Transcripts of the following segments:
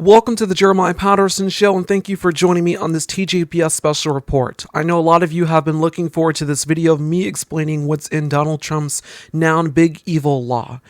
Welcome to the Jeremiah Patterson Show, and thank you for joining me on this TJPS special report. I know a lot of you have been looking forward to this video of me explaining what's in Donald Trump's noun big evil law.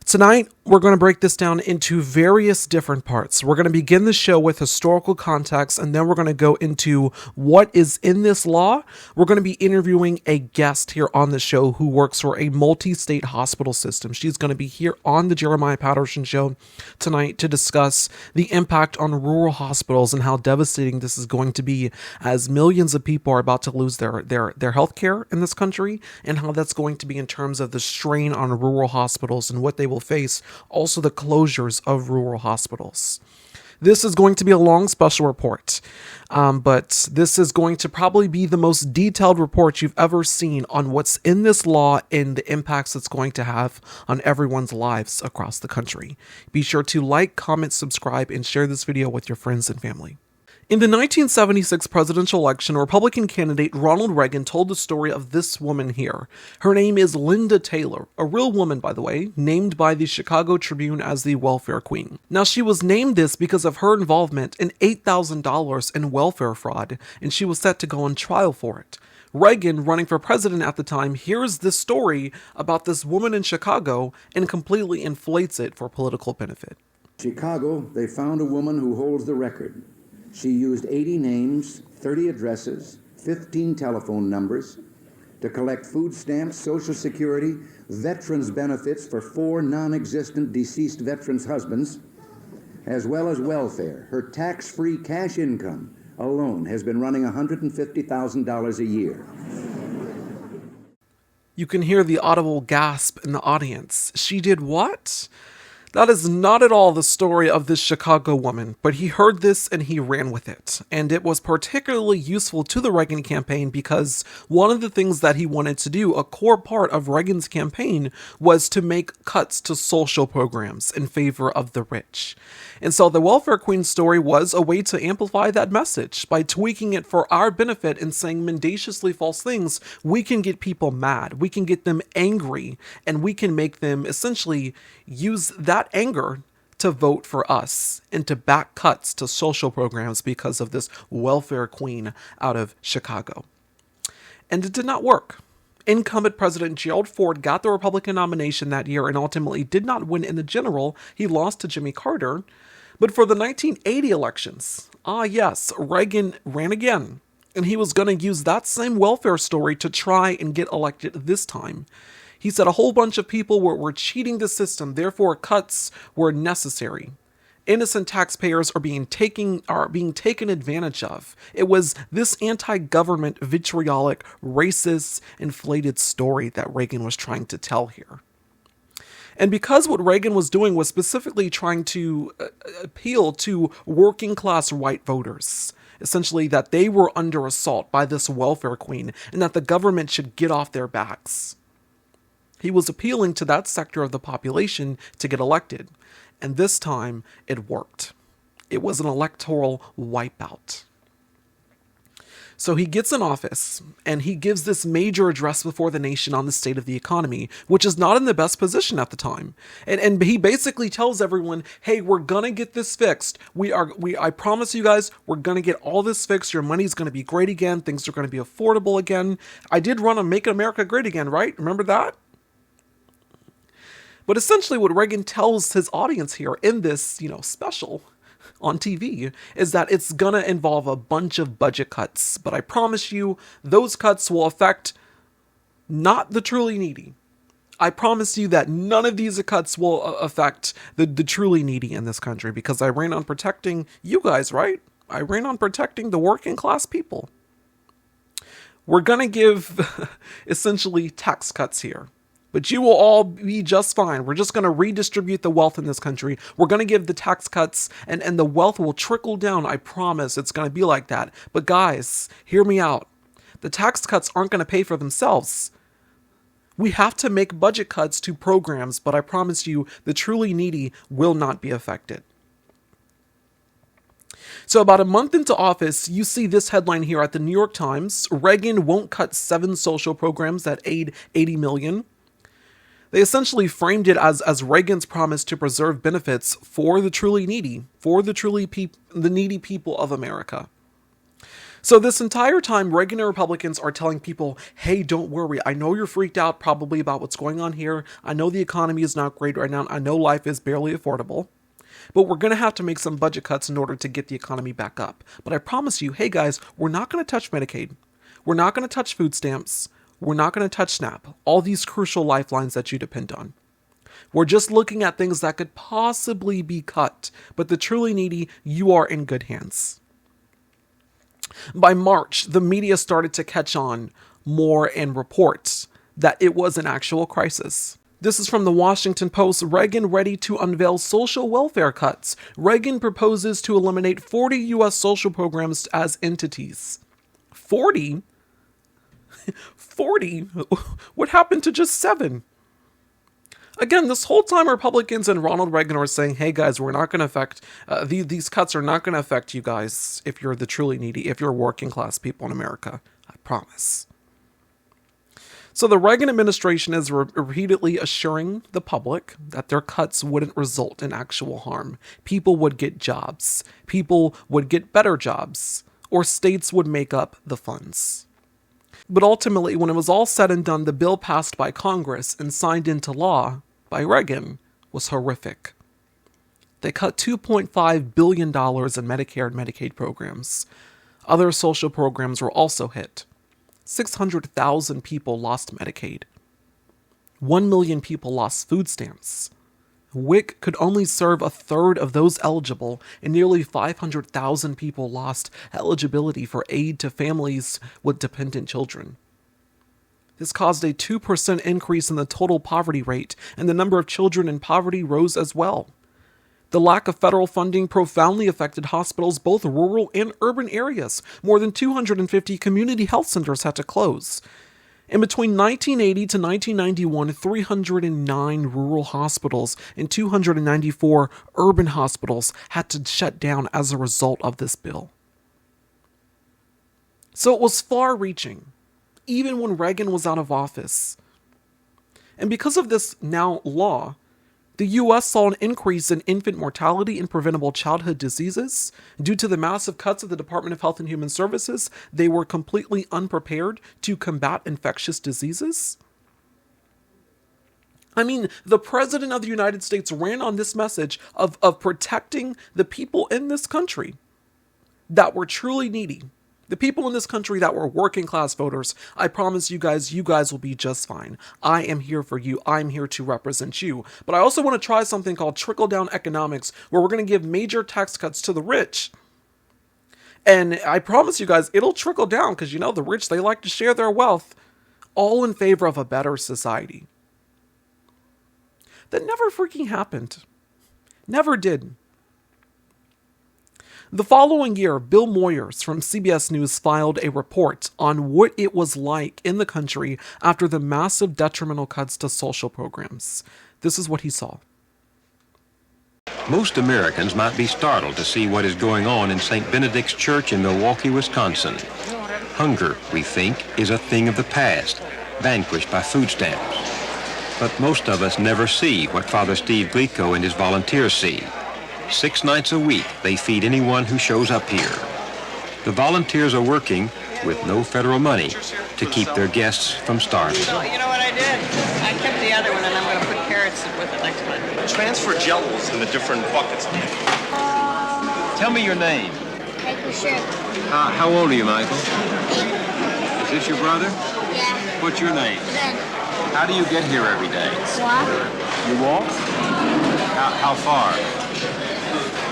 Tonight, we're going to break this down into various different parts. We're going to begin the show with historical context, and then we're going to go into what is in this law. We're going to be interviewing a guest here on the show who works for a multi-state hospital system. She's going to be here on the Jeremiah Patterson Show tonight to discuss the impact on rural hospitals and how devastating this is going to be as millions of people are about to lose their health care in this country, and how that's going to be in terms of the strain on rural hospitals and what they will face, also the closures of rural hospitals. This is going to be a long special report, but this is going to probably be the most detailed report you've ever seen on what's in this law and the impacts it's going to have on everyone's lives across the country. Be sure to like, comment, subscribe, and share this video with your friends and family. In the 1976 presidential election, Republican candidate Ronald Reagan told the story of this woman here. Her name is Linda Taylor, a real woman, by the way, named by the Chicago Tribune as the welfare queen. Now, she was named this because of her involvement in $8,000 in welfare fraud, and she was set to go on trial for it. Reagan, running for president at the time, hears this story about this woman in Chicago and completely inflates it for political benefit. Chicago, they found a woman who holds the record. She used 80 names, 30 addresses, 15 telephone numbers to collect food stamps, Social Security, veterans benefits for 4 non-existent deceased veterans' husbands, as well as welfare. Her tax-free cash income alone has been running $150,000 a year. You can hear the audible gasp in the audience. She did what? That is not at all the story of this Chicago woman, but he heard this and he ran with it. And it was particularly useful to the Reagan campaign because one of the things that he wanted to do, a core part of Reagan's campaign, was to make cuts to social programs in favor of the rich. And so the welfare queen story was a way to amplify that message. By tweaking it for our benefit and saying mendaciously false things, we can get people mad, we can get them angry, and we can make them essentially use that anger to vote for us and to back cuts to social programs because of this welfare queen out of Chicago. And it did not work. Incumbent President Gerald Ford got the Republican nomination that year and ultimately did not win in the general. He lost to Jimmy Carter. But for the 1980 elections, yes, Reagan ran again. And he was going to use that same welfare story to try and get elected this time. He said a whole bunch of people were cheating the system, therefore cuts were necessary. Innocent taxpayers are being taken advantage of. It was this anti-government, vitriolic, racist, inflated story that Reagan was trying to tell here. And because what Reagan was doing was specifically trying to appeal to working class white voters, essentially that they were under assault by this welfare queen and that the government should get off their backs. He was appealing to that sector of the population to get elected. And this time, it worked. It was an electoral wipeout. So he gets in office, and he gives this major address before the nation on the state of the economy, which is not in the best position at the time. And he basically tells everyone, hey, we're gonna get this fixed. I promise you guys, we're gonna get all this fixed. Your money's gonna be great again. Things are gonna be affordable again. I did run on Make America Great Again, right? Remember that? But essentially what Reagan tells his audience here in this, special on TV is that it's gonna involve a bunch of budget cuts. But I promise you, those cuts will affect not the truly needy. I promise you that none of these cuts will affect the truly needy in this country because I ran on protecting you guys, right? I ran on protecting the working class people. We're gonna give essentially tax cuts here. But you will all be just fine. We're just going to redistribute the wealth in this country. We're going to give the tax cuts and the wealth will trickle down. I promise it's going to be like that. But guys, hear me out. The tax cuts aren't going to pay for themselves. We have to make budget cuts to programs, but I promise you the truly needy will not be affected. So about a month into office, you see this headline here at the New York Times. Reagan won't cut 7 social programs that aid 80 million. They essentially framed it as Reagan's promise to preserve benefits for the truly needy, for the needy people of America. So this entire time, Reagan and Republicans are telling people, hey, don't worry. I know you're freaked out probably about what's going on here. I know the economy is not great right now. I know life is barely affordable. But we're going to have to make some budget cuts in order to get the economy back up. But I promise you, hey guys, we're not going to touch Medicaid. We're not going to touch food stamps. We're not going to touch SNAP. All these crucial lifelines that you depend on. We're just looking at things that could possibly be cut. But the truly needy, you are in good hands. By March, the media started to catch on more and report that it was an actual crisis. This is from the Washington Post. Reagan ready to unveil social welfare cuts. Reagan proposes to eliminate 40 U.S. social programs as entities. 40? 40? What happened to just 7? Again, this whole time Republicans and Ronald Reagan are saying, hey guys, we're not going to affect, these cuts are not going to affect you guys if you're the truly needy, if you're working class people in America. I promise. So the Reagan administration is repeatedly assuring the public that their cuts wouldn't result in actual harm. People would get jobs. People would get better jobs. Or states would make up the funds. But ultimately, when it was all said and done, the bill passed by Congress and signed into law by Reagan was horrific. They cut $2.5 billion in Medicare and Medicaid programs. Other social programs were also hit. 600,000 people lost Medicaid. 1 million people lost food stamps. WIC could only serve a third of those eligible, and nearly 500,000 people lost eligibility for aid to families with dependent children. This caused a 2% increase in the total poverty rate, and the number of children in poverty rose as well. The lack of federal funding profoundly affected hospitals, both rural and urban areas. More than 250 community health centers had to close. In between 1980 to 1991, 309 rural hospitals and 294 urban hospitals had to shut down as a result of this bill. So it was far-reaching, even when Reagan was out of office. And because of this now law, the U.S. saw an increase in infant mortality and preventable childhood diseases. Due to the massive cuts of the Department of Health and Human Services, they were completely unprepared to combat infectious diseases. I mean, the President of the United States ran on this message of protecting the people in this country that were truly needy. The people in this country that were working class voters. I promise you guys will be just fine. I am here for you. I'm here to represent you. But I also want to try something called trickle-down economics, where we're going to give major tax cuts to the rich. And I promise you guys, it'll trickle down because, you know, the rich, they like to share their wealth, all in favor of a better society. That never freaking happened. Never did. The following year, Bill Moyers from CBS News filed a report on what it was like in the country after the massive detrimental cuts to social programs. This is what he saw. Most Americans might be startled to see what is going on in St. Benedict's Church in Milwaukee, Wisconsin. Hunger, we think, is a thing of the past, vanquished by food stamps. But most of us never see what Father Steve Glico and his volunteers see. 6 nights a week, they feed anyone who shows up here. The volunteers are working with no federal money to keep their guests from starving. So, you know what I did? I kept the other one, and I'm going to put carrots with it next time. Transfer jellos in the different buckets. Tell me your name. Cashapp. How old are you, Michael? 8. Is this your brother? Yeah. What's your name? Ben. How do you get here every day? Walk. You walk? How far?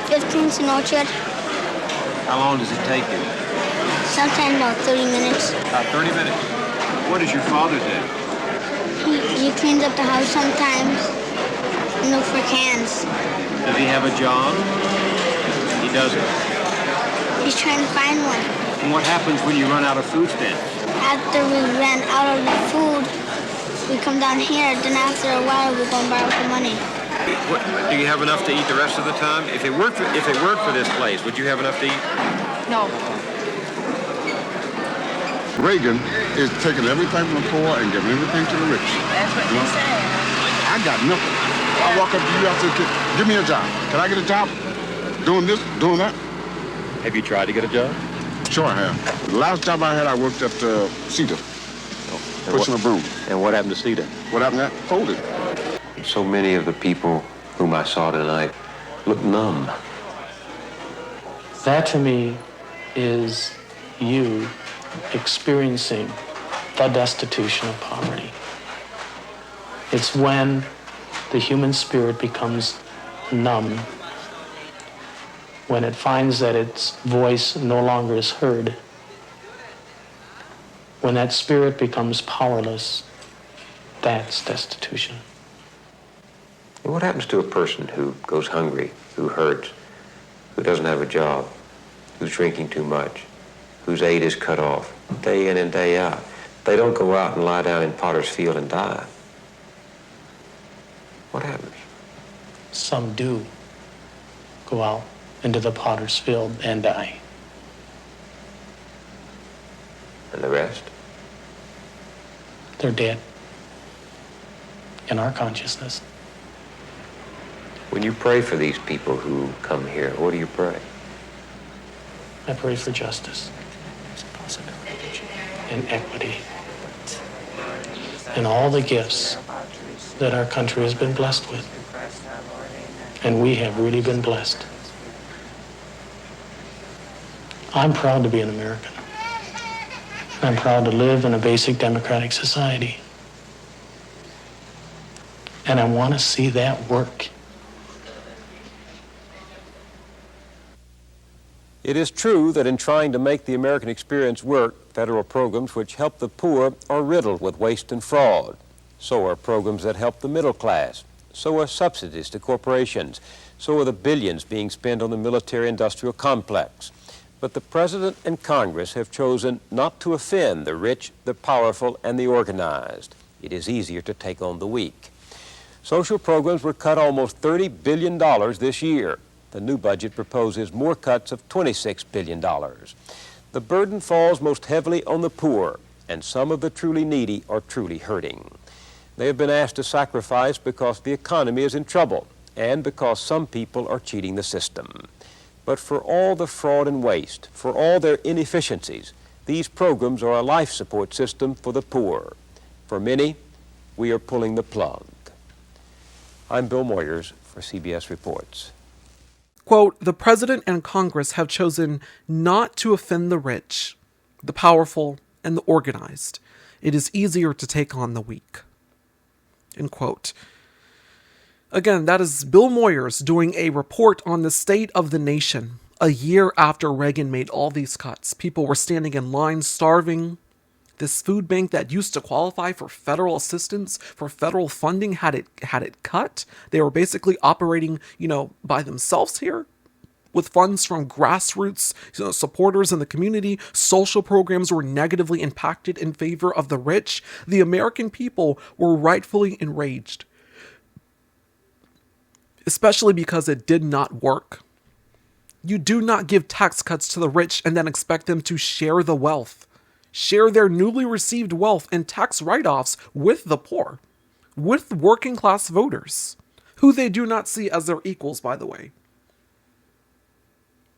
15 to Orchard. How long does it take you? Sometimes about 30 minutes. About 30 minutes. What does your father do? He cleans up the house sometimes and look for cans. Does he have a job? He doesn't. He's trying to find one. And what happens when you run out of food stamps? After we ran out of the food, we come down here. Then after a while, we go and borrow some money. Do you have enough to eat the rest of the time? If it worked for this place, would you have enough to eat? No. Reagan is taking everything from the poor and giving everything to the rich. That's what they say. I got nothing. I walk up to you, I say, give me a job. Can I get a job? Doing this, doing that? Have you tried to get a job? Sure I have. The last job I had, I worked at Cedar, pushing a broom. And what happened to Cedar? What happened to that? Folded. So many of the people whom I saw tonight look numb. That to me is you experiencing the destitution of poverty. It's when the human spirit becomes numb, when it finds that its voice no longer is heard, when that spirit becomes powerless. That's destitution. And what happens to a person who goes hungry, who hurts, who doesn't have a job, who's drinking too much, whose aid is cut off, day in and day out? They don't go out and lie down in Potter's Field and die. What happens? Some do go out into the potter's field and die. And the rest? They're dead in our consciousness. When you pray for these people who come here, what do you pray? I pray for justice and equity and all the gifts that our country has been blessed with. And we have really been blessed. I'm proud to be an American. I'm proud to live in a basic democratic society. And I want to see that work. It is true that in trying to make the American experience work, federal programs which help the poor are riddled with waste and fraud. So are programs that help the middle class. So are subsidies to corporations. So are the billions being spent on the military-industrial complex. But the President and Congress have chosen not to offend the rich, the powerful, and the organized. It is easier to take on the weak. Social programs were cut almost $30 billion this year. The new budget proposes more cuts of $26 billion. The burden falls most heavily on the poor, and some of the truly needy are truly hurting. They have been asked to sacrifice because the economy is in trouble and because some people are cheating the system. But for all the fraud and waste, for all their inefficiencies, these programs are a life support system for the poor. For many, we are pulling the plug. I'm Bill Moyers for CBS Reports. Quote, the president and Congress have chosen not to offend the rich, the powerful, and the organized. It is easier to take on the weak. End quote. Again, that is Bill Moyers doing a report on the state of the nation a year after Reagan made all these cuts. People were standing in line, starving. This food bank that used to qualify for federal assistance, for federal funding, had it cut. They were basically operating, by themselves here with funds from grassroots supporters in the community. Social programs were negatively impacted in favor of the rich. The American people were rightfully enraged, especially because it did not work. You do not give tax cuts to the rich and then expect them to share the wealth. Share their newly received wealth and tax write-offs with the poor, with working class voters, who they do not see as their equals, by the way.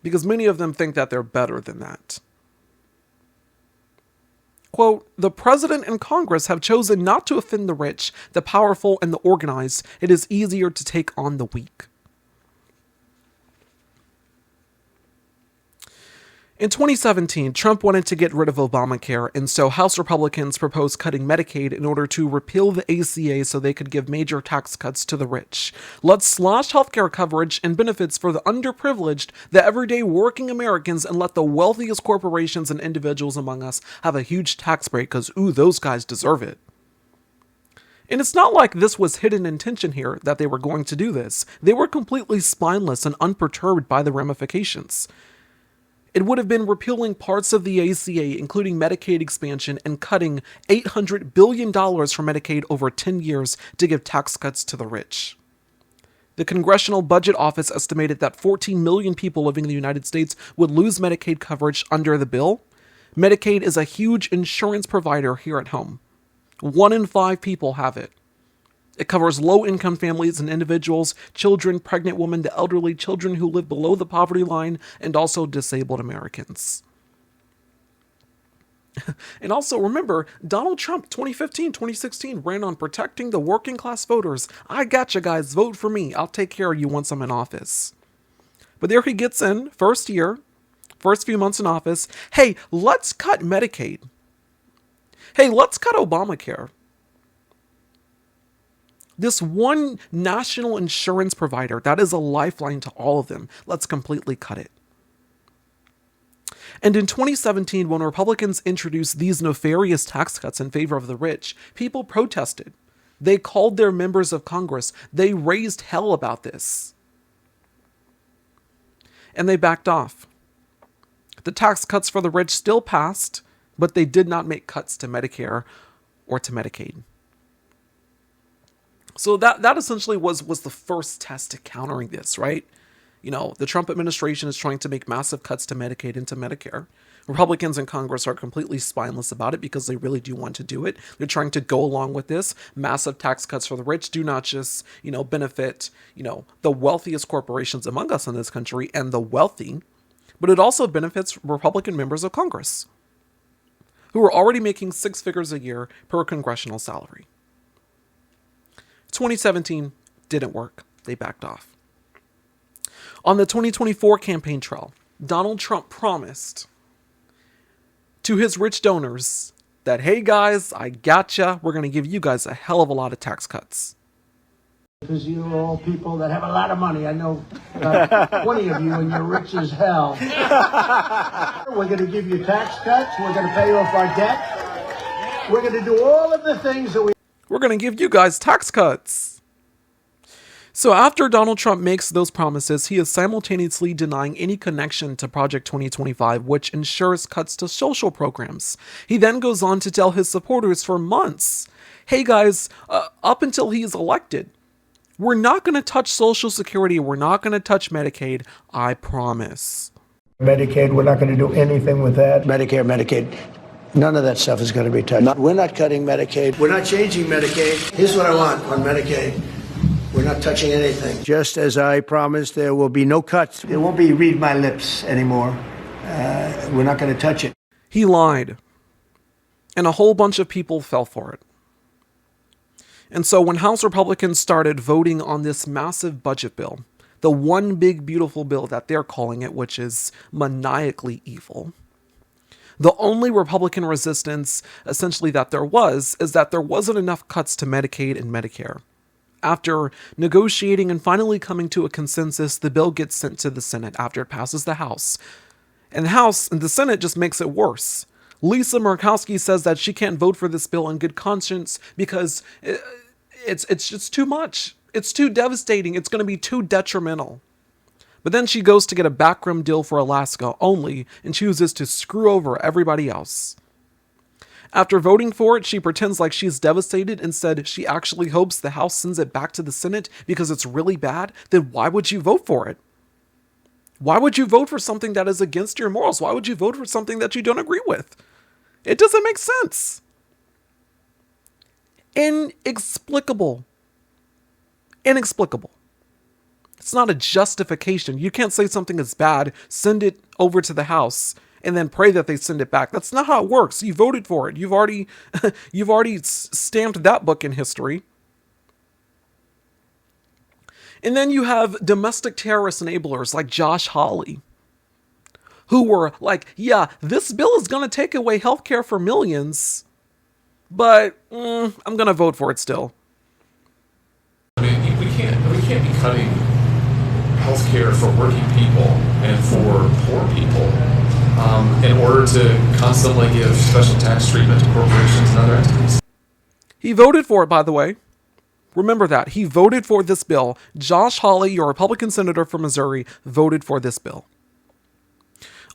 Because many of them think that they're better than that. Quote, the president and Congress have chosen not to offend the rich, the powerful, and the organized. It is easier to take on the weak. In 2017, Trump wanted to get rid of Obamacare, and so House Republicans proposed cutting Medicaid in order to repeal the ACA so they could give major tax cuts to the rich. Let's slash healthcare coverage and benefits for the underprivileged, the everyday working Americans, and let the wealthiest corporations and individuals among us have a huge tax break because, those guys deserve it. And it's not like this was hidden intention here, that they were going to do this. They were completely spineless and unperturbed by the ramifications. It would have been repealing parts of the ACA, including Medicaid expansion, and cutting $800 billion from Medicaid over 10 years to give tax cuts to the rich. The Congressional Budget Office estimated that 14 million people living in the United States would lose Medicaid coverage under the bill. Medicaid is a huge insurance provider here at home. 1 in 5 people have it. It covers low-income families and individuals, children, pregnant women, the elderly, children who live below the poverty line, and also disabled Americans. And also remember, Donald Trump, 2015, 2016, ran on protecting the working class voters. I gotcha, guys. Vote for me. I'll take care of you once I'm in office. But there he gets in, first year, first few months in office. Hey, let's cut Medicaid. Hey, let's cut Obamacare. This one national insurance provider, that is a lifeline to all of them. Let's completely cut it. And in 2017, when Republicans introduced these nefarious tax cuts in favor of the rich, people protested. They called their members of Congress. They raised hell about this. And they backed off. The tax cuts for the rich still passed, but they did not make cuts to Medicare or to Medicaid. So that essentially was the first test to countering this, right? You know, the Trump administration is trying to make massive cuts to Medicaid and to Medicare. Republicans in Congress are completely spineless about it because they really do want to do it. They're trying to go along with this. Massive tax cuts for the rich do not just, benefit, the wealthiest corporations among us in this country and the wealthy, but it also benefits Republican members of Congress who are already making six figures a year per congressional salary. 2017 didn't work. They backed off. On the 2024 campaign trail, Donald Trump promised to his rich donors that, hey guys, I gotcha. We're going to give you guys a hell of a lot of tax cuts. Because you're all people that have a lot of money. I know 20 of you and you're rich as hell. We're going to give you tax cuts. We're going to pay off our debt. We're going to do all of the things that we're going to give you guys tax cuts. So after Donald Trump makes those promises, he is simultaneously denying any connection to Project 2025, which ensures cuts to social programs. He then goes on to tell his supporters for months, hey guys, up until he is elected, we're not going to touch Social Security. We're not going to touch Medicaid. I promise. Medicaid, we're not going to do anything with that. Medicare, Medicaid. None of that stuff is going to be touched. We're not cutting Medicaid. We're not changing Medicaid. Here's what I want on Medicaid. We're not touching anything. Just as I promised, there will be no cuts. There won't be read my lips anymore. We're not going to touch it. He lied. And a whole bunch of people fell for it. And so when House Republicans started voting on this massive budget bill, the one big beautiful bill that they're calling it, which is maniacally evil, the only Republican resistance, essentially, that there was, is that there wasn't enough cuts to Medicaid and Medicare. After negotiating and finally coming to a consensus, the bill gets sent to the Senate after it passes the House. And the Senate just makes it worse. Lisa Murkowski says that she can't vote for this bill in good conscience because it's just too much. It's too devastating. It's going to be too detrimental. But then she goes to get a backroom deal for Alaska only and chooses to screw over everybody else. After voting for it, she pretends like she's devastated and said she actually hopes the House sends it back to the Senate because it's really bad. Then why would you vote for it? Why would you vote for something that is against your morals? Why would you vote for something that you don't agree with? It doesn't make sense. Inexplicable. Inexplicable. It's not a justification. You can't say something is bad, send it over to the House, and then pray that they send it back. That's not how it works. You voted for it. You've already stamped that book in history. And then you have domestic terrorist enablers like Josh Hawley, who were like, yeah, this bill is going to take away healthcare for millions, but I'm going to vote for it still. I mean, we can't be cutting healthcare for working people and for poor people in order to constantly give special tax treatment to corporations and other entities. He voted for it, by the way. Remember that. He voted for this bill. Josh Hawley, your Republican senator from Missouri, voted for this bill.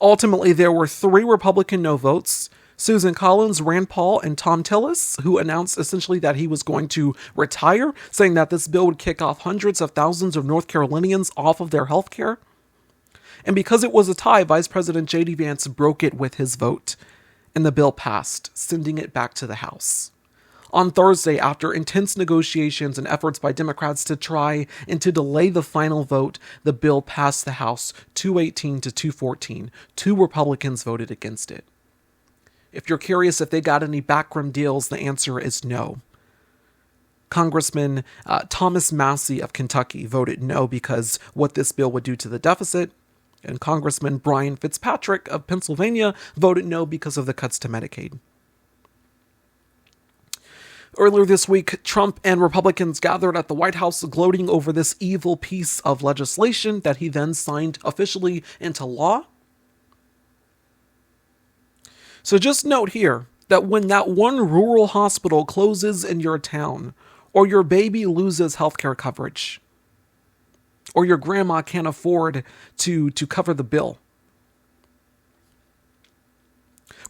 Ultimately, there were 3 Republican no votes. Susan Collins, Rand Paul, and Tom Tillis, who announced essentially that he was going to retire, saying that this bill would kick off hundreds of thousands of North Carolinians off of their health care. And because it was a tie, Vice President J.D. Vance broke it with his vote, and the bill passed, sending it back to the House. On Thursday, after intense negotiations and efforts by Democrats to try and to delay the final vote, the bill passed the House 218 to 214. 2 Republicans voted against it. If you're curious if they got any backroom deals, the answer is no. Congressman Thomas Massie of Kentucky voted no because what this bill would do to the deficit, and Congressman Brian Fitzpatrick of Pennsylvania voted no because of the cuts to Medicaid. Earlier this week, Trump and Republicans gathered at the White House gloating over this evil piece of legislation that he then signed officially into law. So just note here that when that one rural hospital closes in your town, or your baby loses healthcare coverage, or your grandma can't afford to cover the bill,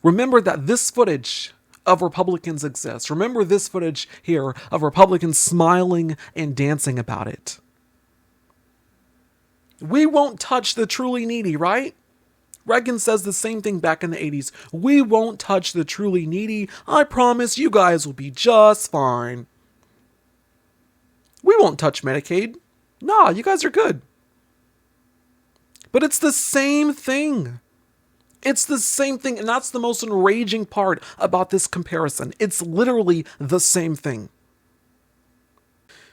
remember that this footage of Republicans exists. Remember this footage here of Republicans smiling and dancing about it. We won't touch the truly needy, right? Reagan says the same thing back in the 80s. We won't touch the truly needy. I promise you guys will be just fine. We won't touch Medicaid. Nah, you guys are good. But it's the same thing. It's the same thing, and that's the most enraging part about this comparison. It's literally the same thing.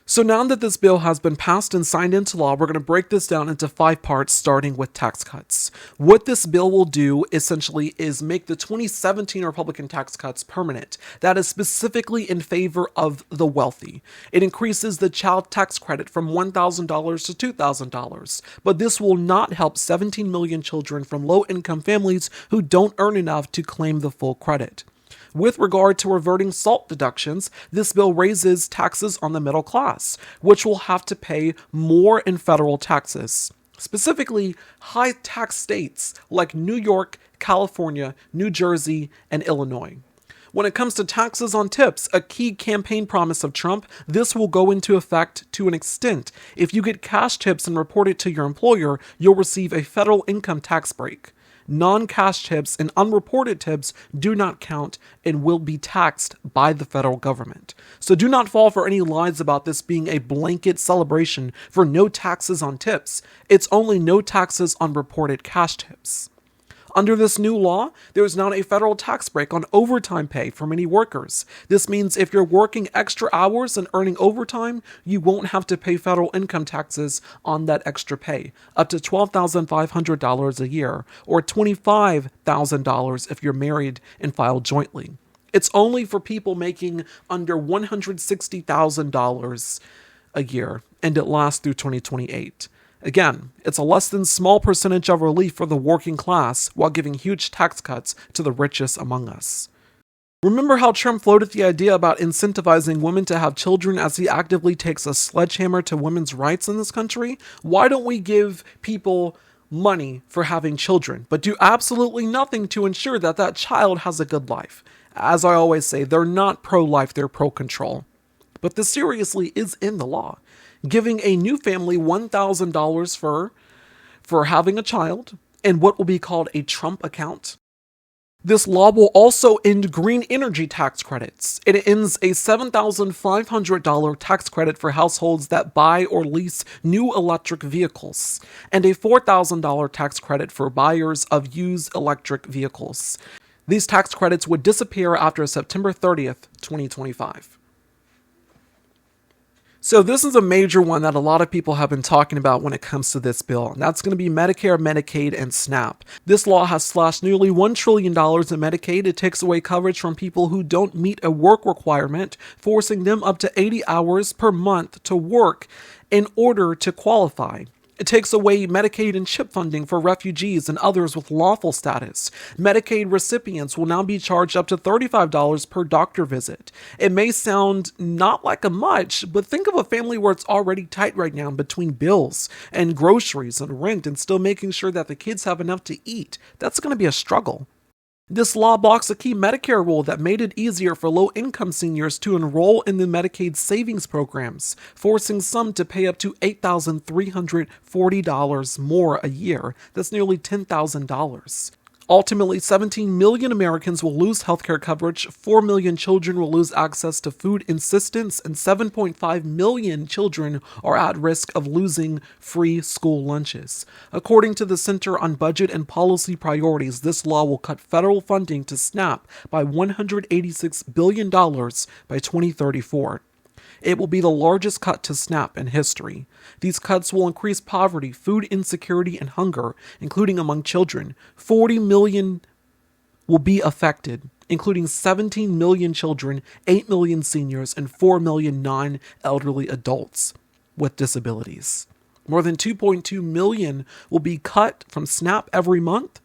So now that this bill has been passed and signed into law, we're going to break this down into 5 parts, starting with tax cuts. What this bill will do, essentially, is make the 2017 Republican tax cuts permanent. That is specifically in favor of the wealthy. It increases the child tax credit from $1,000 to $2,000. But this will not help 17 million children from low-income families who don't earn enough to claim the full credit. With regard to reverting SALT deductions, this bill raises taxes on the middle class, which will have to pay more in federal taxes. Specifically, high-tax states like New York, California, New Jersey, and Illinois. When it comes to taxes on tips, a key campaign promise of Trump, this will go into effect to an extent. If you get cash tips and report it to your employer, you'll receive a federal income tax break. Non-cash tips and unreported tips do not count and will be taxed by the federal government. So do not fall for any lies about this being a blanket celebration for no taxes on tips. It's only no taxes on reported cash tips. Under this new law, there is now a federal tax break on overtime pay for many workers. This means if you're working extra hours and earning overtime, you won't have to pay federal income taxes on that extra pay, up to $12,500 a year, or $25,000 if you're married and filed jointly. It's only for people making under $160,000 a year, and it lasts through 2028. Again, it's a less than small percentage of relief for the working class while giving huge tax cuts to the richest among us. Remember how Trump floated the idea about incentivizing women to have children as he actively takes a sledgehammer to women's rights in this country? Why don't we give people money for having children, but do absolutely nothing to ensure that that child has a good life? As I always say, they're not pro-life, they're pro-control. But this seriously is in the law. Giving a new family $1,000 for having a child and what will be called a Trump account. This law will also end green energy tax credits. It ends a $7,500 tax credit for households that buy or lease new electric vehicles, and a $4,000 tax credit for buyers of used electric vehicles. These tax credits would disappear after September 30th, 2025. So this is a major one that a lot of people have been talking about when it comes to this bill, and that's going to be Medicare, Medicaid, and SNAP. This law has slashed nearly $1 trillion in Medicaid. It takes away coverage from people who don't meet a work requirement, forcing them up to 80 hours per month to work in order to qualify. It takes away Medicaid and CHIP funding for refugees and others with lawful status. Medicaid recipients will now be charged up to $35 per doctor visit. It may sound not like a much, but think of a family where it's already tight right now between bills and groceries and rent and still making sure that the kids have enough to eat. That's going to be a struggle. This law blocks a key Medicare rule that made it easier for low-income seniors to enroll in the Medicaid savings programs, forcing some to pay up to $8,340 more a year. That's nearly $10,000. Ultimately, 17 million Americans will lose healthcare coverage, 4 million children will lose access to food assistance, and 7.5 million children are at risk of losing free school lunches. According to the Center on Budget and Policy Priorities, this law will cut federal funding to SNAP by $186 billion by 2034. It will be the largest cut to SNAP in history. These cuts will increase poverty, food insecurity, and hunger, including among children. 40 million will be affected, including 17 million children, 8 million seniors, and 4 million non-elderly adults with disabilities. More than 2.2 million will be cut from SNAP every month.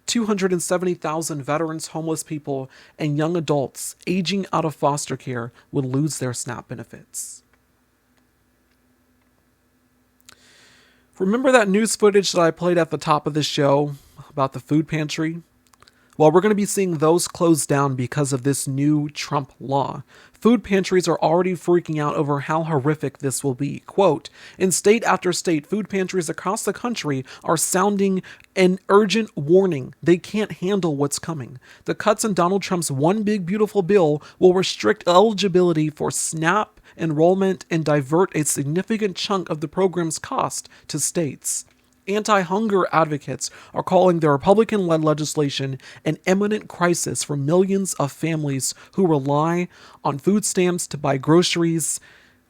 270,000 veterans, homeless people, and young adults aging out of foster care would lose their SNAP benefits. Remember that news footage that I played at the top of this show about the food pantry? Well, we're going to be seeing those closed down because of this new Trump law. Food pantries are already freaking out over how horrific this will be. Quote, in state after state, food pantries across the country are sounding an urgent warning. They can't handle what's coming. The cuts in Donald Trump's One Big Beautiful Bill will restrict eligibility for SNAP enrollment and divert a significant chunk of the program's cost to states. Anti-hunger advocates are calling the Republican-led legislation an imminent crisis for millions of families who rely on food stamps to buy groceries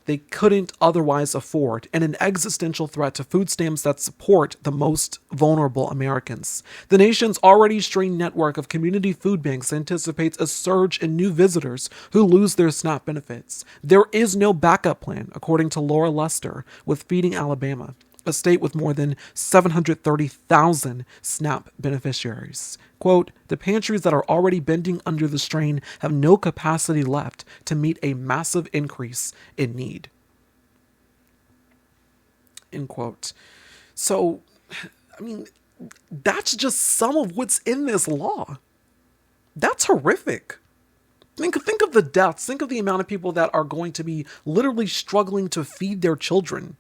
they couldn't otherwise afford, and an existential threat to food stamps that support the most vulnerable Americans. The nation's already strained network of community food banks anticipates a surge in new visitors who lose their SNAP benefits. There is no backup plan, according to Laura Lester with Feeding Alabama, a state with more than 730,000 SNAP beneficiaries. Quote, the pantries that are already bending under the strain have no capacity left to meet a massive increase in need. End quote. So, I mean, that's just some of what's in this law. That's horrific. Think of the deaths. Think of the amount of people that are going to be literally struggling to feed their children.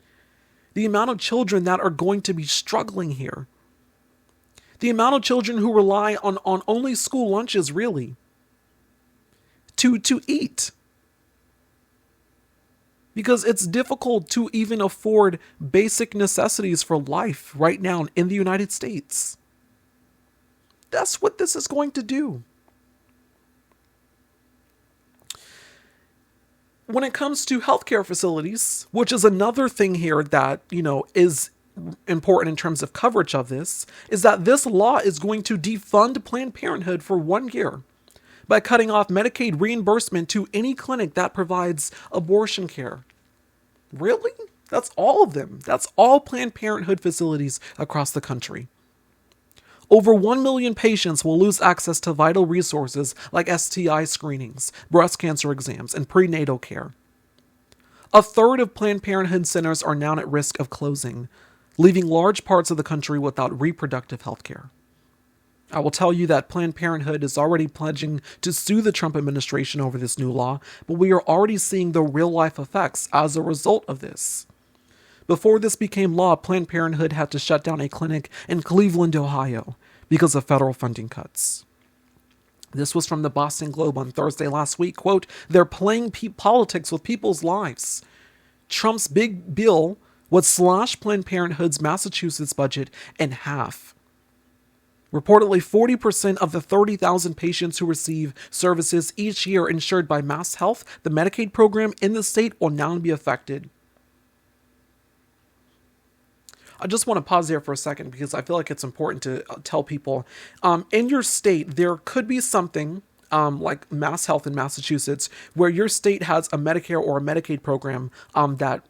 The amount of children that are going to be struggling here. The amount of children who rely on only school lunches, really, to eat. Because it's difficult to even afford basic necessities for life right now in the United States. That's what this is going to do. When it comes to healthcare facilities, which is another thing here that, is important in terms of coverage of this, is that this law is going to defund Planned Parenthood for 1 year by cutting off Medicaid reimbursement to any clinic that provides abortion care. Really? That's all of them. That's all Planned Parenthood facilities across the country. Over 1 million patients will lose access to vital resources like STI screenings, breast cancer exams, and prenatal care. A third of Planned Parenthood centers are now at risk of closing, leaving large parts of the country without reproductive health care. I will tell you that Planned Parenthood is already pledging to sue the Trump administration over this new law, but we are already seeing the real-life effects as a result of this. Before this became law, Planned Parenthood had to shut down a clinic in Cleveland, Ohio, because of federal funding cuts. This was from the Boston Globe on Thursday last week. Quote, they're playing politics with people's lives. Trump's big bill would slash Planned Parenthood's Massachusetts budget in half. Reportedly, 40% of the 30,000 patients who receive services each year insured by Mass Health, the Medicaid program in the state, will now be affected. I just want to pause there for a second because I feel like it's important to tell people, in your state, there could be something like Mass Health in Massachusetts where your state has a Medicare or a Medicaid program that,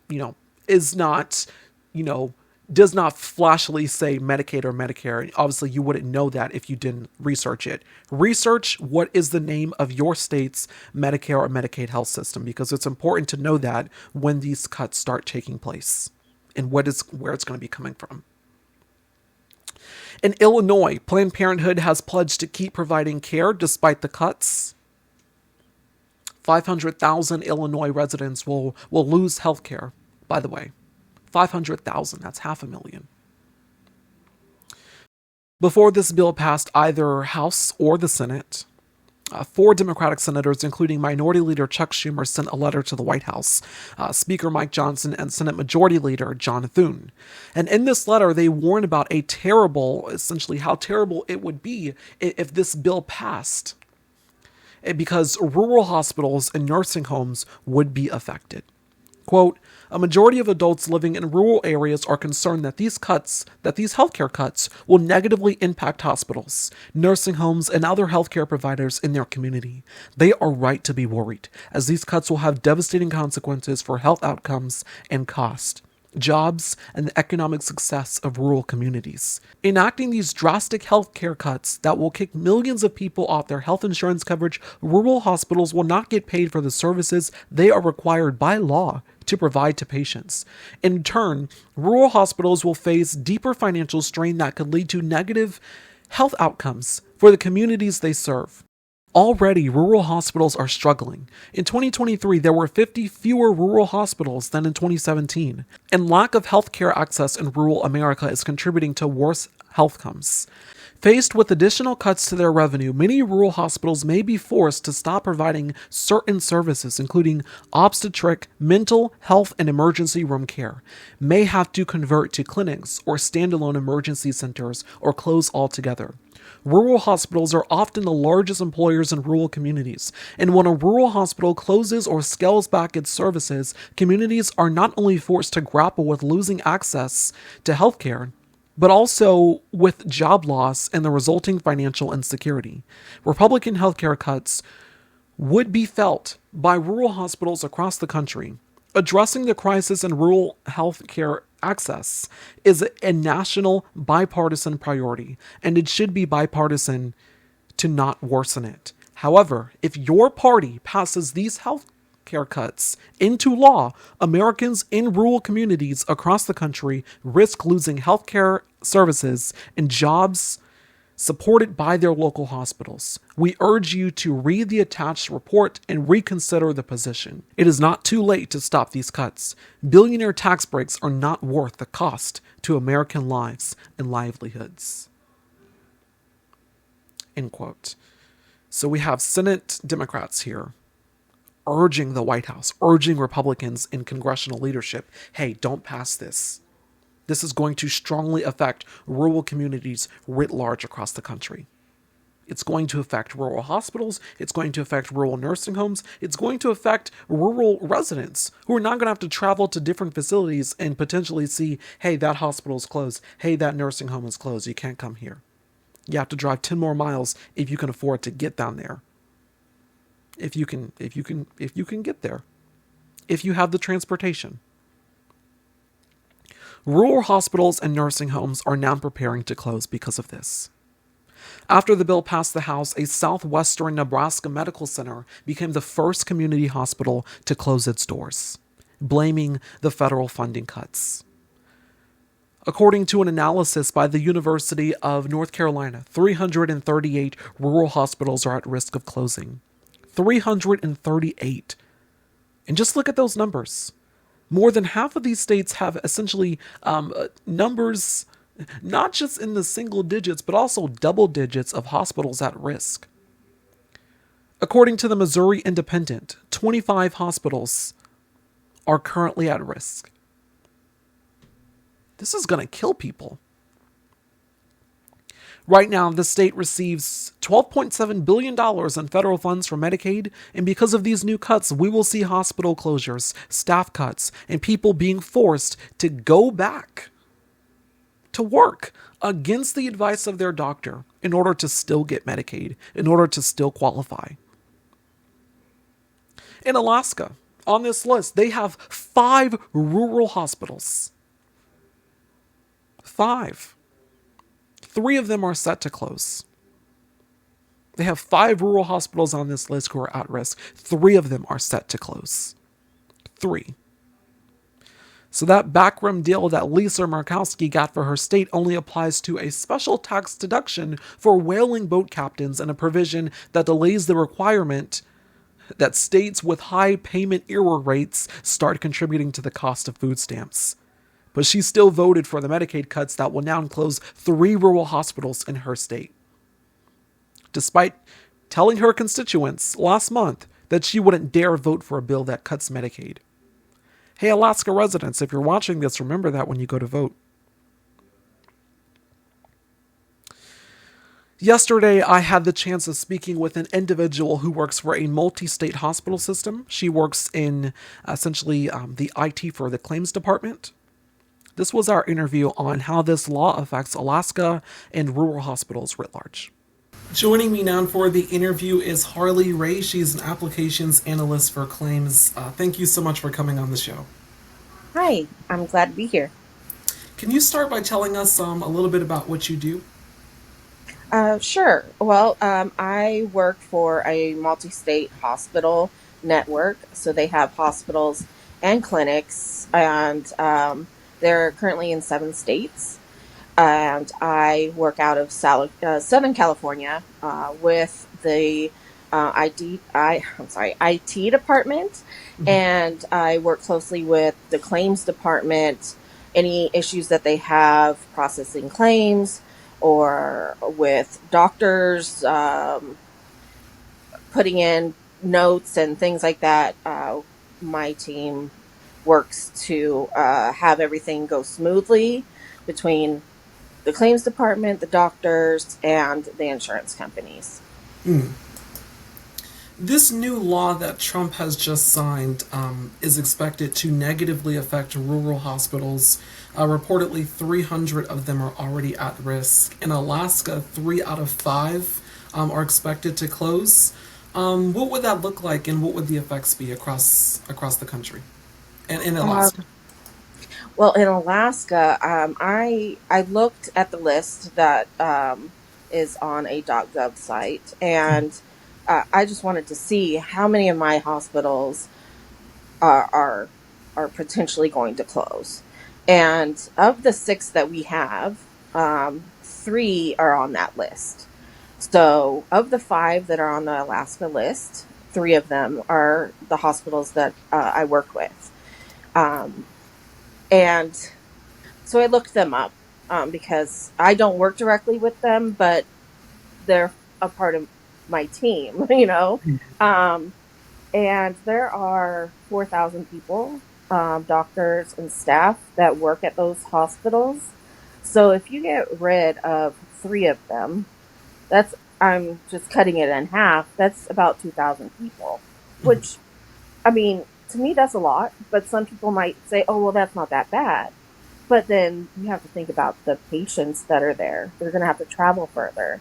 is not, does not flashily say Medicaid or Medicare. Obviously, you wouldn't know that if you didn't research it. Research what is the name of your state's Medicare or Medicaid health system, because it's important to know that when these cuts start taking place and where it's going to be coming from. In Illinois, Planned Parenthood has pledged to keep providing care despite the cuts. 500,000 Illinois residents will lose health care, by the way. 500,000, that's 500,000. Before this bill passed either House or the Senate, 4 Democratic senators, including Minority Leader Chuck Schumer, sent a letter to the White House, Speaker Mike Johnson, and Senate Majority Leader John Thune. And in this letter, they warned about essentially how terrible it would be if this bill passed, because rural hospitals and nursing homes would be affected. Quote, a majority of adults living in rural areas are concerned that these healthcare cuts will negatively impact hospitals, nursing homes, and other healthcare providers in their community. They are right to be worried, as these cuts will have devastating consequences for health outcomes and cost, jobs, and the economic success of rural communities. Enacting these drastic healthcare cuts that will kick millions of people off their health insurance coverage, rural hospitals will not get paid for the services they are required by law to provide to patients. In turn, rural hospitals will face deeper financial strain that could lead to negative health outcomes for the communities they serve. Already, rural hospitals are struggling. In 2023, there were 50 fewer rural hospitals than in 2017, and lack of healthcare access in rural America is contributing to worse health outcomes. Faced with additional cuts to their revenue, many rural hospitals may be forced to stop providing certain services, including obstetric, mental health, and emergency room care, may have to convert to clinics or standalone emergency centers, or close altogether. Rural hospitals are often the largest employers in rural communities, and when a rural hospital closes or scales back its services, communities are not only forced to grapple with losing access to healthcare, but also with job loss and the resulting financial insecurity. Republican healthcare cuts would be felt by rural hospitals across the country. Addressing the crisis in rural healthcare access is a national bipartisan priority, and it should be bipartisan to not worsen it. However, if your party passes these health care cuts into law, Americans in rural communities across the country risk losing healthcare services and jobs supported by their local hospitals. We urge you to read the attached report and reconsider the position. It is not too late to stop these cuts. Billionaire tax breaks are not worth the cost to American lives and livelihoods. End quote. So we have Senate Democrats here urging the White House, urging Republicans in congressional leadership, hey, don't pass this. This is going to strongly affect rural communities writ large across the country. It's going to affect rural hospitals. It's going to affect rural nursing homes. It's going to affect rural residents who are not going to have to travel to different facilities and potentially see, hey, that hospital is closed. Hey, that nursing home is closed. You can't come here. You have to drive 10 more miles if you can afford to get down there. If you can get there. If you have the transportation. Rural hospitals and nursing homes are now preparing to close because of this. After the bill passed the House, a southwestern Nebraska medical center became the first community hospital to close its doors, blaming the federal funding cuts. According to an analysis by the University of North Carolina, 338 rural hospitals are at risk of closing. 338. And just look at those numbers. More than half of these states have essentially numbers not just in the single digits, but also double digits of hospitals at risk. According to the Missouri Independent, 25 hospitals are currently at risk. This is going to kill people. Right now, the state receives $12.7 billion in federal funds from Medicaid, and because of these new cuts, we will see hospital closures, staff cuts, and people being forced to go back to work against the advice of their doctor in order to still get Medicaid, in order to still qualify. In Alaska, on this list, they have 5 rural hospitals. 5. 3 of them are set to close. They have 5 rural hospitals on this list who are at risk. 3 of them are set to close. 3. So that backroom deal that Lisa Murkowski got for her state only applies to a special tax deduction for whaling boat captains and a provision that delays the requirement that states with high payment error rates start contributing to the cost of food stamps. but she still voted for the Medicaid cuts that will now close 3 rural hospitals in her state. Despite telling her constituents last month that she wouldn't dare vote for a bill that cuts Medicaid. Hey, Alaska residents, if you're watching this, remember that when you go to vote. Yesterday, I had the chance of speaking with an individual who works for a multi-state hospital system. She works in essentially the IT for the claims department. This was our interview on how this law affects Alaska and rural hospitals writ large. Joining me now for the interview is Harley Ray. She's an applications analyst for claims. Thank you so much for coming on the show. Hi, I'm glad to be here. Can you start by telling us a little bit about what you do? Sure. Well, I work for a multi-state hospital network. So they have hospitals and clinics, and they're currently in 7 states. And I work out of Southern California with the IT department, mm-hmm. and I work closely with the claims department. Any issues that they have processing claims, or with doctors putting in notes and things like that. My team works to have everything go smoothly between the claims department, the doctors, and the insurance companies. Mm. This new law that Trump has just signed is expected to negatively affect rural hospitals. Reportedly, 300 of them are already at risk. In Alaska, 3 out of 5 are expected to close. What would that look like, and what would the effects be across the country and in Alaska? Well, in Alaska, I looked at the list that is on a .gov site, and I just wanted to see how many of my hospitals are potentially going to close. And of the 6 that we have, 3 are on that list. So of the 5 that are on the Alaska list, 3 of them are the hospitals that I work with. And so I looked them up because I don't work directly with them, but they're a part of my team, you know. And there are 4,000 people, doctors and staff that work at those hospitals. So if you get rid of 3 of them, I'm just cutting it in half. That's about 2,000 people, which, I mean, to me, that's a lot, but some people might say, oh, well, that's not that bad. But then you have to think about the patients that are there. They're going to have to travel further.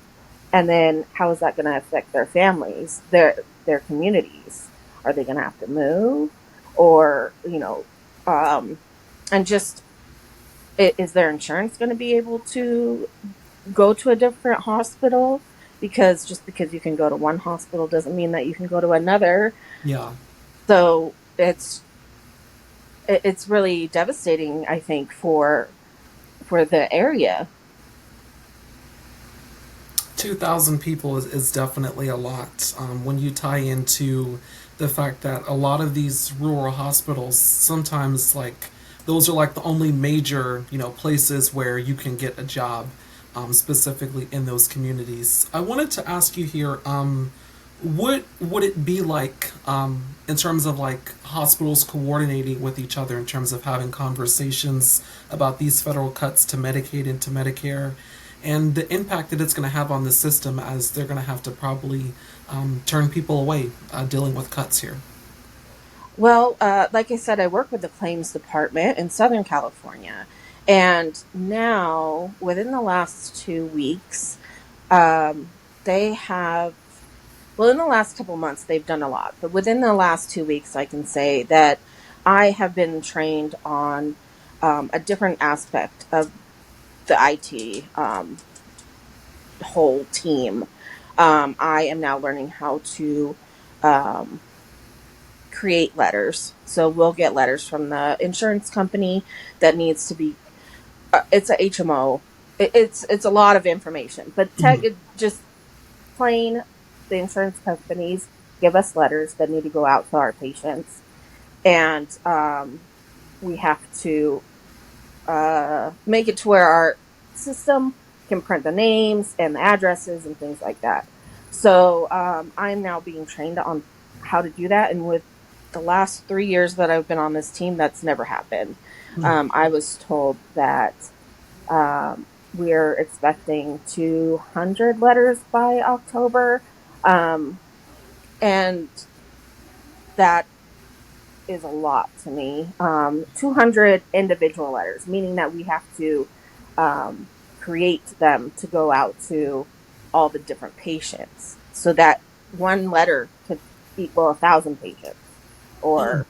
And then how is that going to affect their families, their communities? Are they going to have to move? Or, you know, and just, is their insurance going to be able to go to a different hospital? Because just because you can go to one hospital doesn't mean that you can go to another. Yeah. So it's really devastating, I think, for the area. 2,000 people is definitely a lot. When you tie into the fact that a lot of these rural hospitals, sometimes like those are like the only major, you know, places where you can get a job, specifically in those communities. I wanted to ask you here, what would it be like in terms of like hospitals coordinating with each other in terms of having conversations about these federal cuts to Medicaid and to Medicare, and the impact that it's going to have on the system as they're going to have to probably turn people away dealing with cuts here? Well, like I said, I work with the claims department in Southern California. And now, within the last 2 weeks, they have, well, in the last couple months, they've done a lot. But within the last 2 weeks, I can say that I have been trained on a different aspect of the IT whole team. I am now learning how to create letters. So we'll get letters from the insurance company that needs to be, it's a HMO. It's a lot of information, but just plain, the insurance companies give us letters that need to go out to our patients. And we have to make it to where our system can print the names and the addresses and things like that. So I'm now being trained on how to do that. And with the last 3 years that I've been on this team, that's never happened. I was told that we're expecting 200 letters by October. And that is a lot to me. 200 individual letters, meaning that we have to create them to go out to all the different patients, so that one letter could equal 1,000 patients, or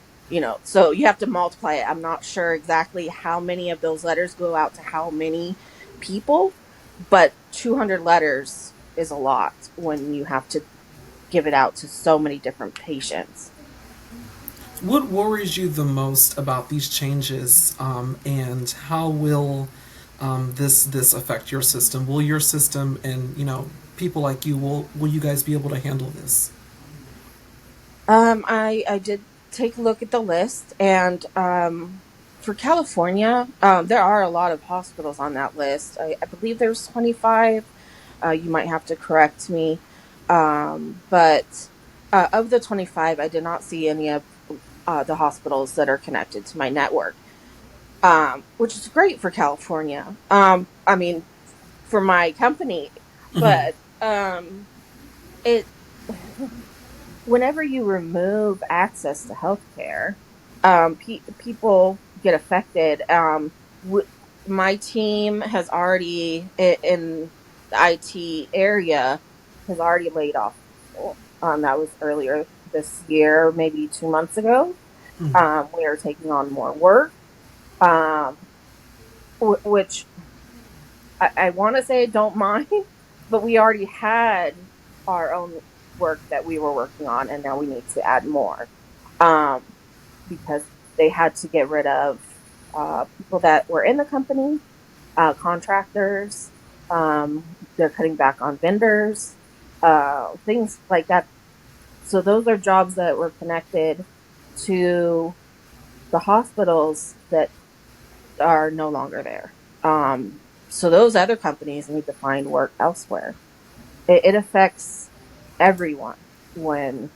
so you have to multiply it. I'm not sure exactly how many of those letters go out to how many people, but 200 letters is a lot when you have to give it out to so many different patients. What worries you the most about these changes, and how will this affect your system? Will your system and people like you, will you guys be able to handle this? I did take a look at the list, and for California, there are a lot of hospitals on that list. I believe there's 25. You might have to correct me, but of the 25, I did not see any of the hospitals that are connected to my network, which is great for California. I mean, for my company, but it whenever you remove access to healthcare, people get affected. My team has already, in the IT area, has already laid off people. That was earlier this year, maybe 2 months ago. We are taking on more work, which I want to say I don't mind, but we already had our own work that we were working on, and now we need to add more, because they had to get rid of people that were in the company, contractors. They're cutting back on vendors, things like that. So those are jobs that were connected to the hospitals that are no longer there. So those other companies need to find work elsewhere. It affects everyone when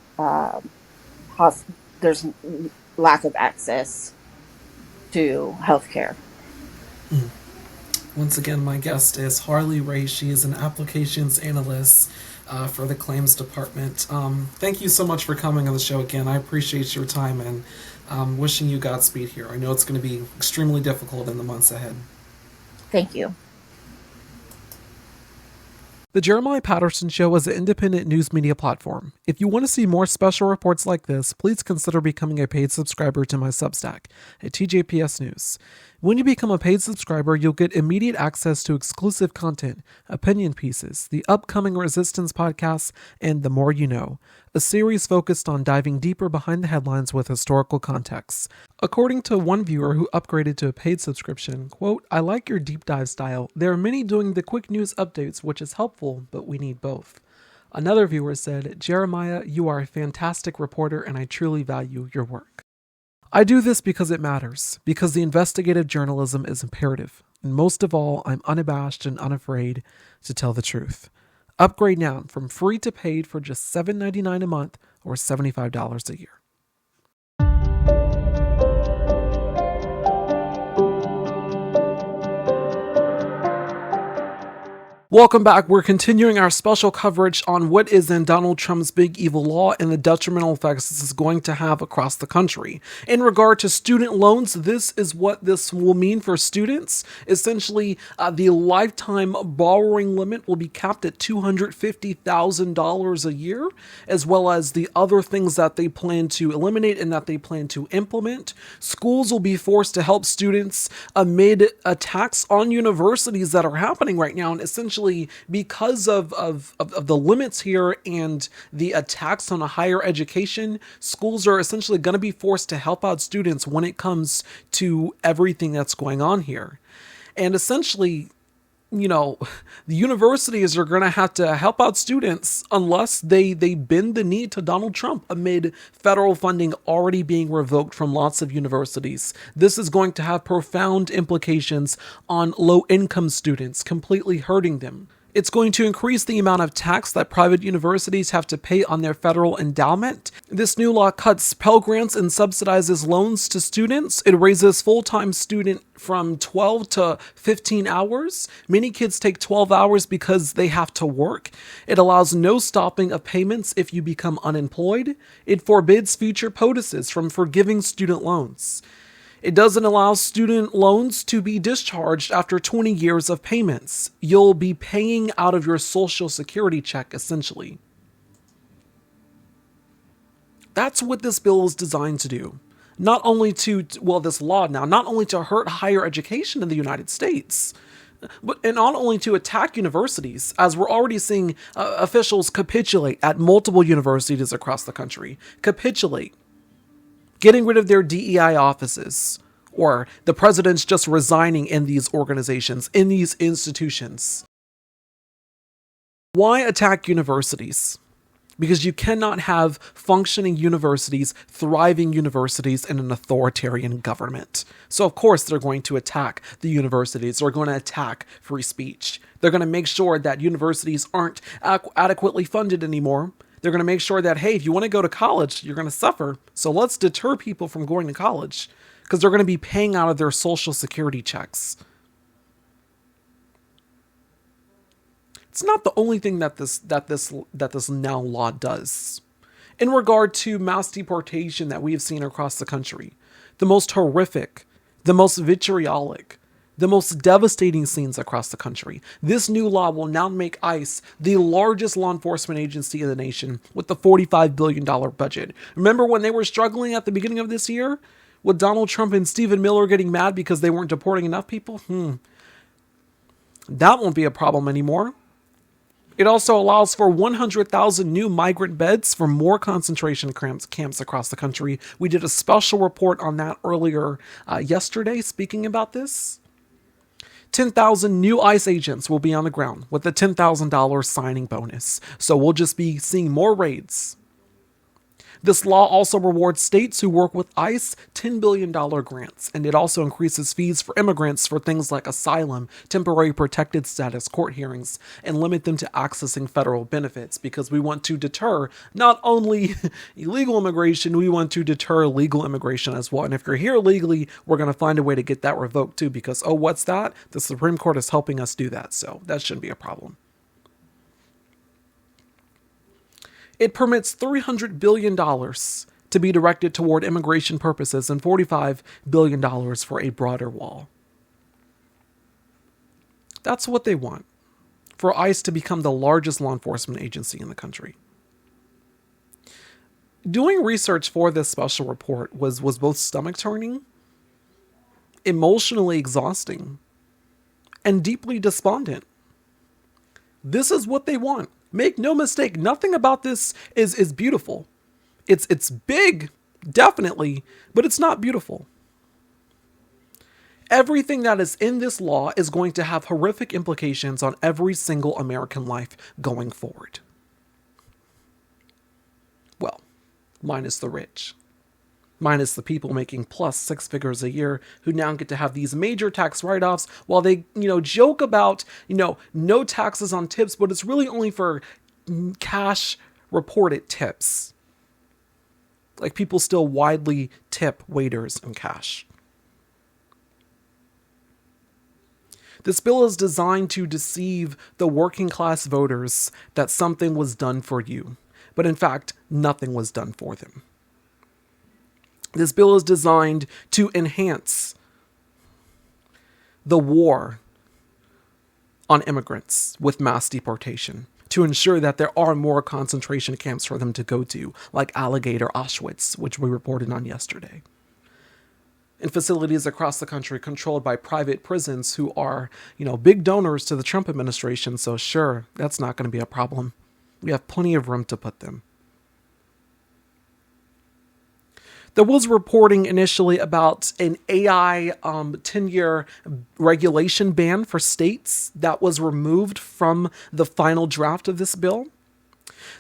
there's lack of access to healthcare. Once again, my guest is Harley Ray. She is an applications analyst for the claims department. Thank you so much for coming on the show again. I appreciate your time, and wishing you Godspeed here. I know it's going to be extremely difficult in the months ahead. Thank you. The Jeremiah Patterson Show is an independent news media platform. If you want to see more special reports like this, please consider becoming a paid subscriber to my Substack at tjpsnews. When you become a paid subscriber, you'll get immediate access to exclusive content, opinion pieces, the upcoming Resistance podcast, and The More You Know, a series focused on diving deeper behind the headlines with historical context. According to one viewer who upgraded to a paid subscription, quote, "I like your deep dive style. There are many doing the quick news updates, which is helpful, but we need both." Another viewer said, "Jeremiah, you are a fantastic reporter and I truly value your work." I do this because it matters, because the investigative journalism is imperative, and most of all, I'm unabashed and unafraid to tell the truth. Upgrade now from free to paid for just $7.99 a month or $75 a year. Welcome back. We're continuing our special coverage on what is in Donald Trump's big evil law and the detrimental effects this is going to have across the country. In regard to student loans, this is what this will mean for students. Essentially, the lifetime borrowing limit will be capped at $250,000 a year, as well as the other things that they plan to eliminate and that they plan to implement. Schools will be forced to help students amid attacks on universities that are happening right now, and essentially because of the limits here and the attacks on a higher education, schools are essentially going to be forced to help out students when it comes to everything that's going on here. And essentially, the universities are going to have to help out students unless they bend the knee to Donald Trump amid federal funding already being revoked from lots of universities. This is going to have profound implications on low-income students, completely hurting them. It's going to increase the amount of tax that private universities have to pay on their federal endowment. This new law cuts Pell Grants and subsidizes loans to students. It raises full-time student from 12 to 15 hours. Many kids take 12 hours because they have to work. It allows no stopping of payments if you become unemployed. It forbids future POTUSes from forgiving student loans. It doesn't allow student loans to be discharged after 20 years of payments. You'll be paying out of your Social Security check, essentially. That's what this bill is designed to do. Not only to hurt higher education in the United States, and not only to attack universities, as we're already seeing officials capitulate at multiple universities across the country. Capitulate. Getting rid of their DEI offices, or the president's just resigning in these organizations, in these institutions. Why attack universities? Because you cannot have functioning universities, thriving universities in an authoritarian government. So of course they're going to attack the universities. They're going to attack free speech. They're going to make sure that universities aren't adequately funded anymore. They're going to make sure that, hey, if you want to go to college, you're going to suffer. So let's deter people from going to college because they're going to be paying out of their Social Security checks. It's not the only thing that this now law does. In regard to mass deportation that we have seen across the country, the most horrific, the most vitriolic, the most devastating scenes across the country. This new law will now make ICE the largest law enforcement agency in the nation with the $45 billion budget. Remember when they were struggling at the beginning of this year with Donald Trump and Stephen Miller getting mad because they weren't deporting enough people? That won't be a problem anymore. It also allows for 100,000 new migrant beds for more concentration camps across the country. We did a special report on that earlier yesterday speaking about this. 10,000 new ICE agents will be on the ground with a $10,000 signing bonus. So we'll just be seeing more raids. This law also rewards states who work with ICE $10 billion grants, and it also increases fees for immigrants for things like asylum, temporary protected status, court hearings, and limit them to accessing federal benefits because we want to deter not only illegal immigration, we want to deter legal immigration as well. And if you're here legally, we're going to find a way to get that revoked too because, oh, what's that? The Supreme Court is helping us do that, so that shouldn't be a problem. It permits $300 billion to be directed toward immigration purposes and $45 billion for a broader wall. That's what they want, for ICE to become the largest law enforcement agency in the country. Doing research for this special report was both stomach-turning, emotionally exhausting, and deeply despondent. This is what they want. Make no mistake, nothing about this is beautiful. It's big, definitely, but it's not beautiful. Everything that is in this law is going to have horrific implications on every single American life going forward. Well, minus the rich. Minus the people making plus 6 figures a year who now get to have these major tax write-offs while they, joke about, no taxes on tips, but it's really only for cash reported tips. Like people still widely tip waiters in cash. This bill is designed to deceive the working class voters that something was done for you, but in fact, nothing was done for them. This bill is designed to enhance the war on immigrants with mass deportation, to ensure that there are more concentration camps for them to go to, like Alligator Auschwitz, which we reported on yesterday. In facilities across the country controlled by private prisons who are, big donors to the Trump administration, so sure, that's not going to be a problem. We have plenty of room to put them. There was reporting initially about an AI 10-year regulation ban for states that was removed from the final draft of this bill.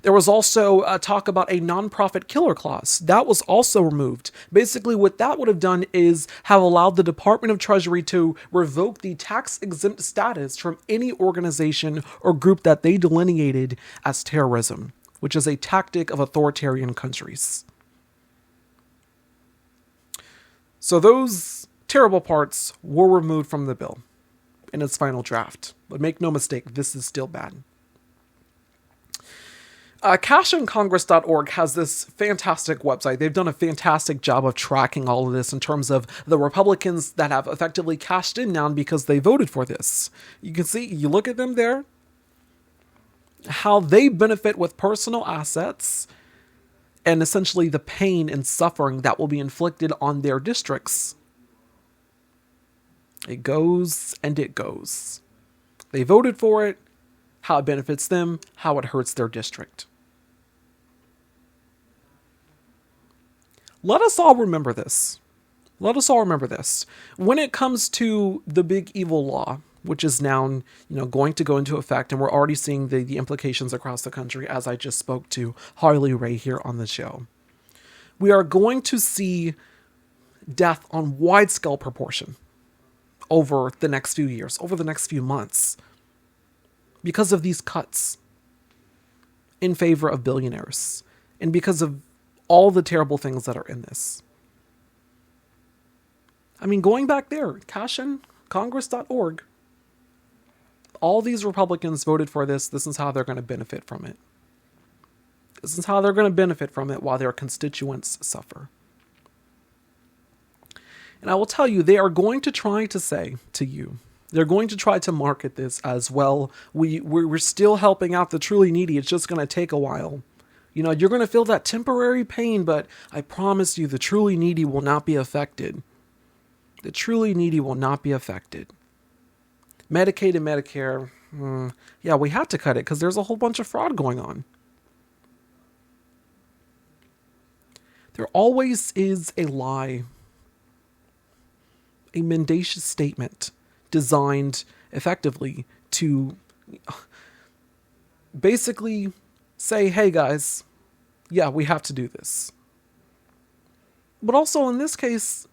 There was also talk about a nonprofit killer clause. That was also removed. Basically, what that would have done is have allowed the Department of Treasury to revoke the tax-exempt status from any organization or group that they delineated as terrorism, which is a tactic of authoritarian countries. So those terrible parts were removed from the bill in its final draft. But make no mistake, this is still bad. CashAppCongress.org has this fantastic website. They've done a fantastic job of tracking all of this in terms of the Republicans that have effectively cashed in now because they voted for this. You can see, you look at them there, how they benefit with personal assets and essentially the pain and suffering that will be inflicted on their districts. It goes and it goes. They voted for it, how it benefits them, how it hurts their district. Let us all remember this. Let us all remember this. When it comes to the big evil law, which is now, going to go into effect, and we're already seeing the implications across the country, as I just spoke to Harley Ray here on the show. We are going to see death on wide-scale proportion over the next few years, over the next few months, because of these cuts in favor of billionaires, and because of all the terrible things that are in this. I mean, going back there, CashAppCongress.org, all these Republicans voted for this. This is how they're going to benefit from it. This is how they're going to benefit from it while their constituents suffer. And I will tell you, they are going to try to say to you, they're going to try to market this as, well, we're still helping out the truly needy. It's just going to take a while. You're going to feel that temporary pain, but I promise you the truly needy will not be affected. The truly needy will not be affected. Medicaid and Medicare, yeah, we had to cut it because there's a whole bunch of fraud going on. There always is a lie, a mendacious statement designed effectively to basically say, hey guys, yeah, we have to do this. But also in this case,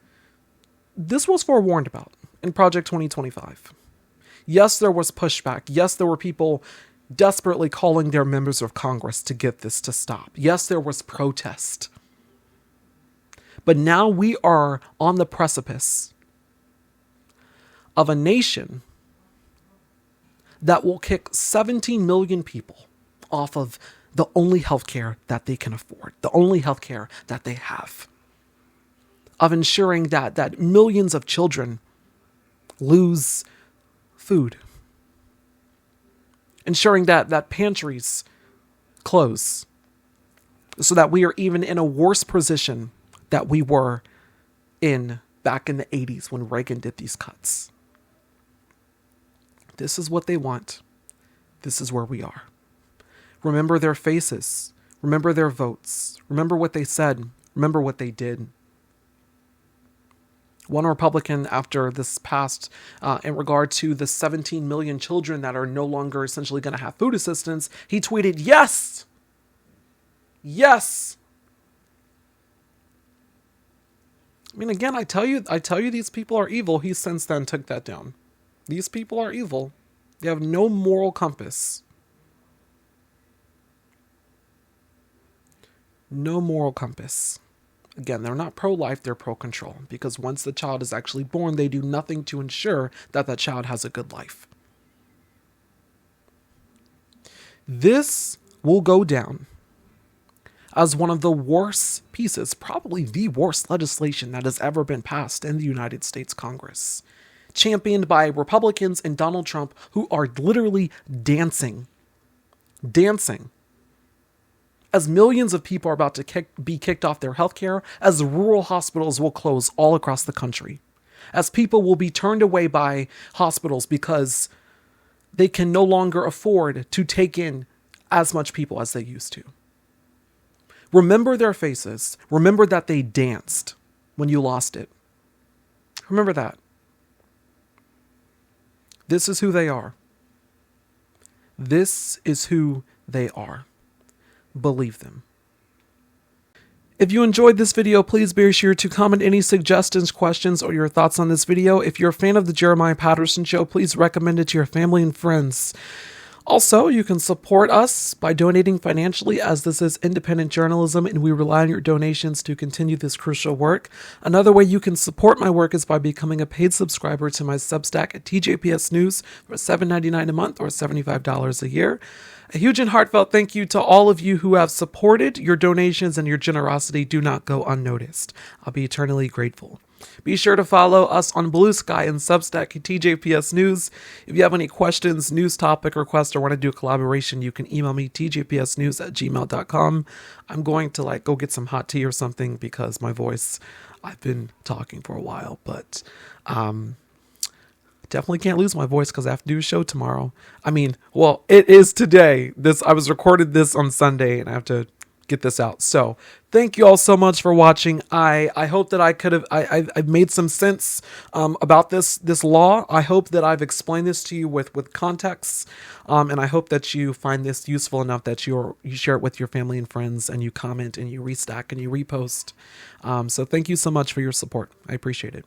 this was forewarned about in Project 2025. Yes, there was pushback. Yes, there were people desperately calling their members of Congress to get this to stop. Yes, there was protest. But now we are on the precipice of a nation that will kick 17 million people off of the only healthcare that they can afford, the only healthcare that they have, of ensuring that millions of children lose food, ensuring that pantries close, so that we are even in a worse position that we were in back in the 80s when Reagan did these cuts. This is what they want. This is where we are. Remember their faces. Remember their votes. Remember what they said. Remember what they did. One Republican, after this passed, in regard to the 17 million children that are no longer essentially going to have food assistance, he tweeted, "Yes! Yes!" I mean, again, I tell you, these people are evil. He since then took that down. These people are evil. They have no moral compass. No moral compass. Again, they're not pro-life, they're pro-control. Because once the child is actually born, they do nothing to ensure that that child has a good life. This will go down as one of the worst pieces, probably the worst legislation that has ever been passed in the United States Congress, championed by Republicans and Donald Trump, who are literally dancing, as millions of people are about to be kicked off their healthcare, as rural hospitals will close all across the country, as people will be turned away by hospitals because they can no longer afford to take in as much people as they used to. Remember their faces. Remember that they danced when you lost it. Remember that. This is who they are. This is who they are. Believe them. If you enjoyed this video, please be sure to comment any suggestions, questions, or your thoughts on this video. If you're a fan of the Jeremiah Patterson Show, please recommend it to your family and friends. Also, you can support us by donating financially, as this is independent journalism and we rely on your donations to continue this crucial work. Another way you can support my work is by becoming a paid subscriber to my Substack at tjpsnews for $7.99 a month or $75 a year. A huge and heartfelt thank you to all of you who have supported. Your donations and your generosity do not go unnoticed. I'll be eternally grateful. Be sure to follow us on Blue Sky and Substack at TJPS News. If you have any questions, news topic requests, or want to do a collaboration, you can email me tjpsnews@gmail.com. I'm going to go get some hot tea or something because my voice, I've been talking for a while, but definitely can't lose my voice because I have to do a show tomorrow. It is today. I was recorded this on Sunday and I have to get this out. So thank you all so much for watching. I hope that I've made some sense about this law. I hope that I've explained this to you with context. And I hope that you find this useful enough that you share it with your family and friends, and you comment and you restack and you repost. So thank you so much for your support. I appreciate it.